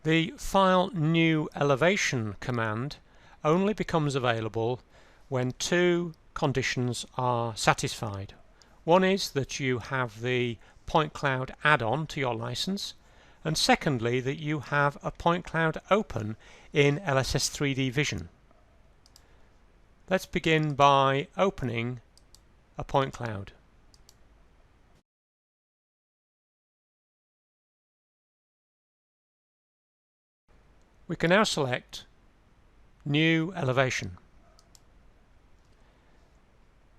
The File New Elevation command only becomes available when two conditions are satisfied. One is that you have the point cloud add-on to your license, and secondly that you have a point cloud open in LSS 3D Vision. Let's begin by opening a point cloud. We can now select New Elevation.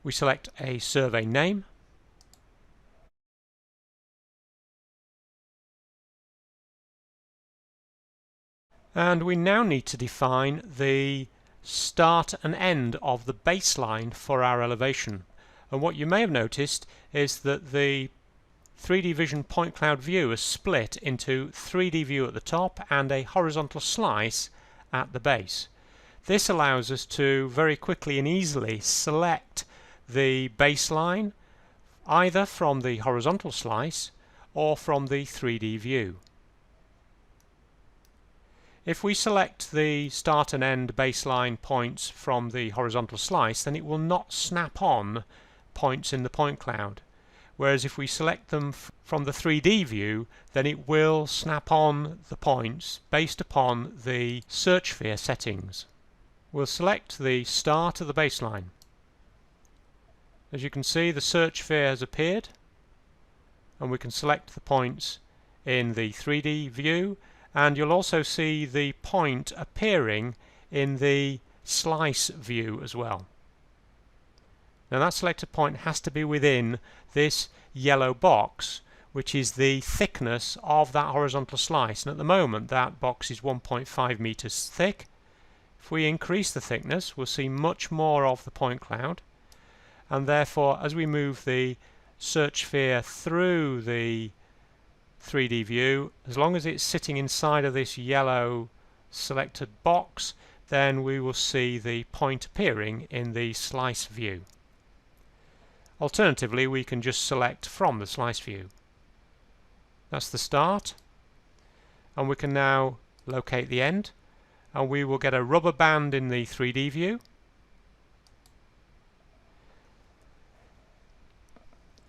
We select a survey name, and we now need to define the start and end of the baseline for our elevation. And what you may have noticed is that the 3D Vision point cloud view is split into 3D view at the top and a horizontal slice at the base. This allows us to very quickly and easily select the baseline either from the horizontal slice or from the 3D view. If we select the start and end baseline points from the horizontal slice, then it will not snap on points in the point cloud. Whereas if we select them from the 3D view, then it will snap on the points based upon the search sphere settings. We'll select the start of the baseline. As you can see, the search sphere has appeared, and we can select the points in the 3D view, and you'll also see the point appearing in the slice view as well. Now that selected point has to be within this yellow box, which is the thickness of that horizontal slice, and at the moment that box is 1.5 meters thick. If we increase the thickness, we'll see much more of the point cloud, and therefore as we move the search sphere through the 3D view, as long as it's sitting inside of this yellow selected box, then we will see the point appearing in the slice view. Alternatively, we can just select from the slice view. That's the start, and we can now locate the end, and we will get a rubber band in the 3D view.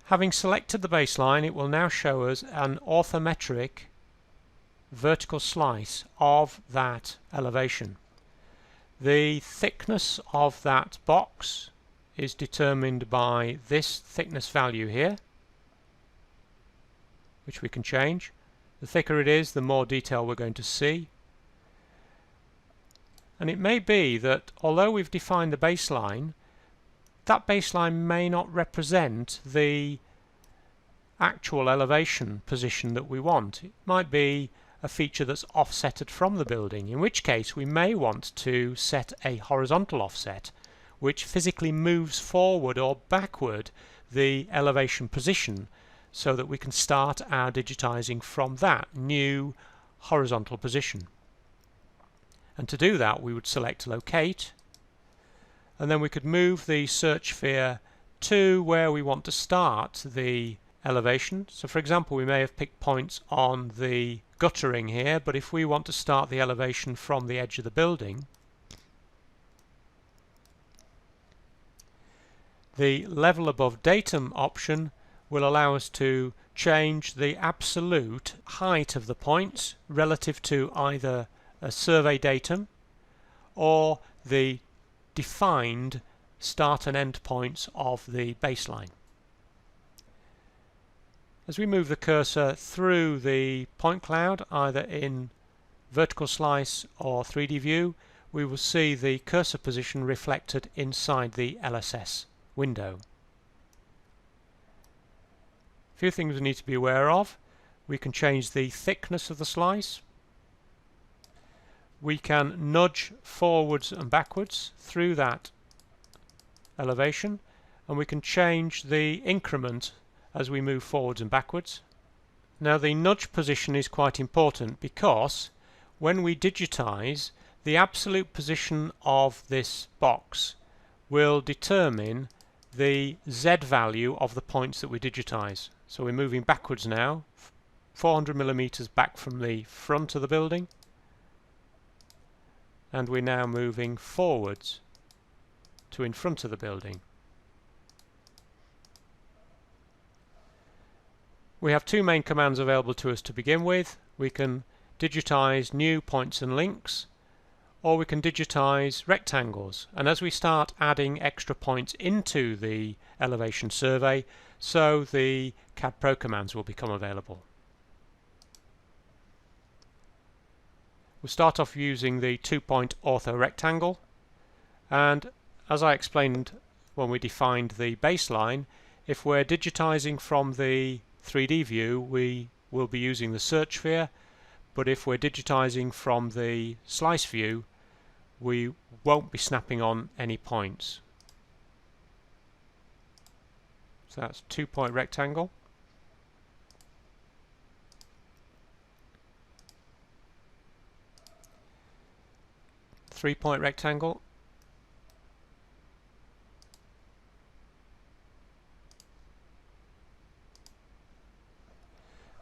Having selected the baseline, it will now show us an orthometric vertical slice of that elevation. The thickness of that box is determined by this thickness value here, which we can change. The thicker it is, the more detail we're going to see. And it may be that although we've defined the baseline, that baseline may not represent the actual elevation position that we want. It might be a feature that's offsetted from the building, in which case we may want to set a horizontal offset which physically moves forward or backward the elevation position so that we can start our digitizing from that new horizontal position. And to do that, we would select Locate, and then we could move the search sphere to where we want to start the elevation. So for example, we may have picked points on the guttering here, but if we want to start the elevation from the edge of the building, the Level Above Datum option will allow us to change the absolute height of the points relative to either a survey datum or the defined start and end points of the baseline. As we move the cursor through the point cloud, either in vertical slice or 3D view, we will see the cursor position reflected inside the LSS window. A few things we need to be aware of. We can change the thickness of the slice. We can nudge forwards and backwards through that elevation, and we can change the increment as we move forwards and backwards. Now the nudge position is quite important because when we digitize, the absolute position of this box will determine the Z value of the points that we digitize. So we're moving backwards now, 400 millimeters back from the front of the building. and we're now moving forwards to in front of the building. We have two main commands available to us to begin with. We can digitize new points and links, or we can digitize rectangles. And as we start adding extra points into the elevation survey, so the CAD Pro commands will become available. We'll start off using the 2-point ortho rectangle, and as I explained when we defined the baseline, if we're digitizing from the 3D view, we will be using the search sphere, but if we're digitizing from the slice view, we won't be snapping on any points. So that's 2-point rectangle. Three-point rectangle.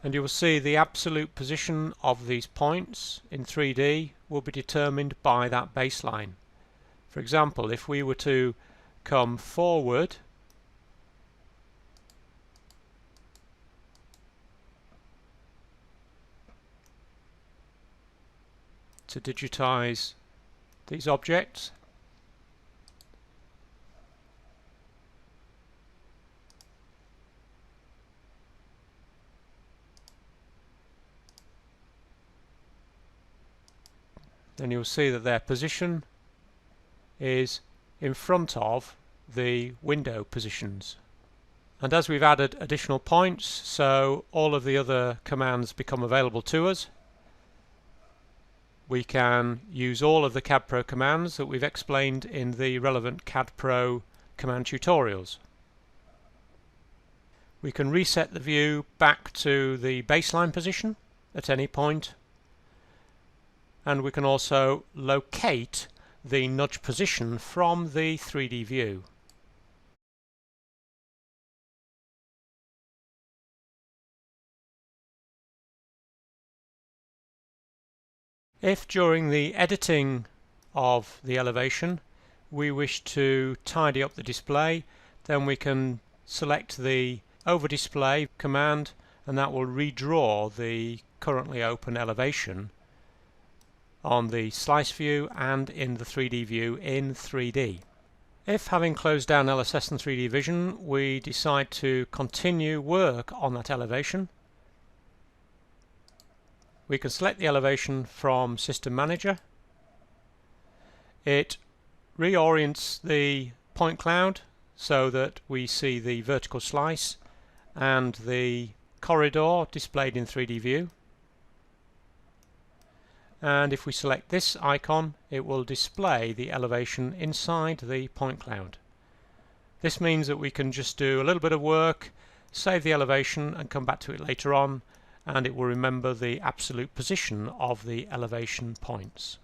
And you will see the absolute position of these points in 3D will be determined by that baseline. For example, if we were to come forward to digitize these objects, then you'll see that their position is in front of the window positions. And as we've added additional points, so all of the other commands become available to us, we can use all of the CAD Pro commands that we've explained in the relevant CAD Pro command tutorials. We can reset the view back to the baseline position at any point, and we can also locate the nudge position from the 3D view. If during the editing of the elevation we wish to tidy up the display, then we can select the Over Display command, and that will redraw the currently open elevation on the slice view and in the 3D view in 3D. If, having closed down LSS and 3D Vision, we decide to continue work on that elevation, we can select the elevation from System Manager. It reorients the point cloud so that we see the vertical slice and the corridor displayed in 3D view. And if we select this icon, it will display the elevation inside the point cloud. This means that we can just do a little bit of work, save the elevation and come back to it later on, and it will remember the absolute position of the elevation points.